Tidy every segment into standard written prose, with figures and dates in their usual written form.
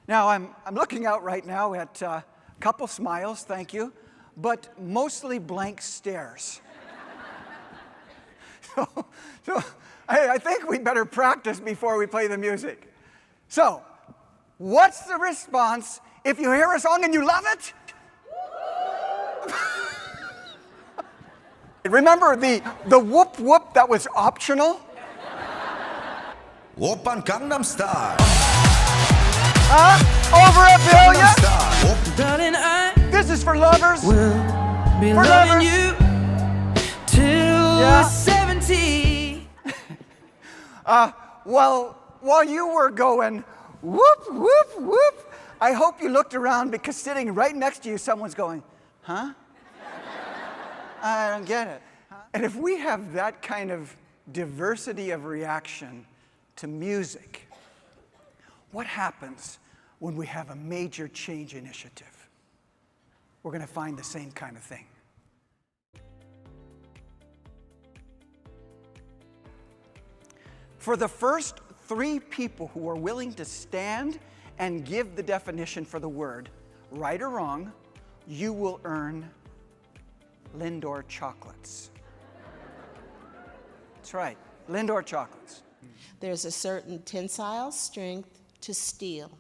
Now, I'm looking out right now at a couple smiles, thank you, but mostly blank stares. So I think we better practice before we play the music. So, what's the response if you hear a song and you love it? Remember the whoop whoop that was optional? Oppan Gangnam Style. Over a billion? Darling, I This is for lovers. will be For loving lovers. you till Yeah. 70. While you were going whoop, whoop, whoop, I hope you looked around because sitting right next to you, someone's going, huh? I don't get it. And if we have that kind of diversity of reaction to music, what happens when we have a major change initiative? We're going to find the same kind of thing. For the first 3 people who are willing to stand and give the definition for the word, right or wrong, you will earn Lindor chocolates. That's right, Lindor chocolates. There's a certain tensile strength to steel,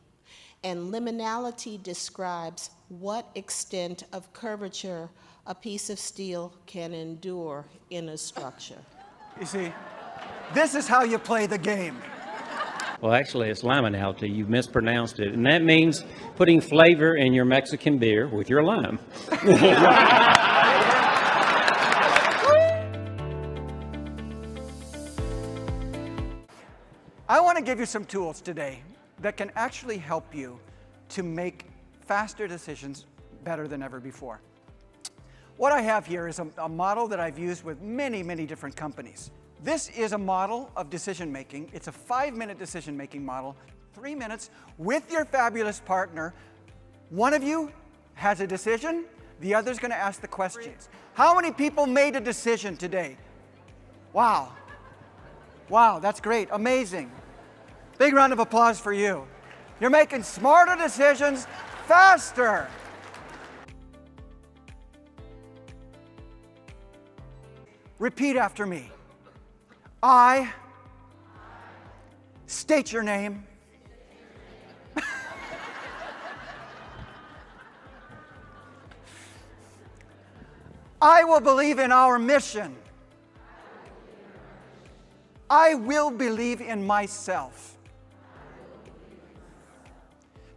and liminality describes what extent of curvature a piece of steel can endure in a structure. You see, this is how you play the game. Well, actually, it's liminality. You mispronounced it. And that means putting flavor in your Mexican beer with your lime. I want to give you some tools today that can actually help you to make faster decisions better than ever before. What I have here is a model that I've used with many, many different companies. This is a model of decision making. It's a 5-minute decision making model, 3 minutes with your fabulous partner. One of you has a decision, the other's going to ask the questions. How many people made a decision today? Wow. Wow, that's great, amazing. Big round of applause for you. You're making smarter decisions faster. Repeat after me. I state your name. I will believe in our mission. I will believe in myself.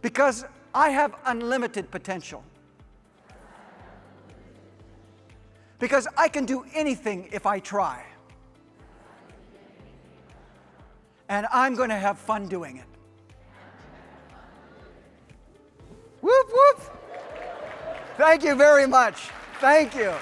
Because I have unlimited potential. Because I can do anything if I try. And I'm going to have fun doing it. Whoop, whoop. Thank you very much. Thank you.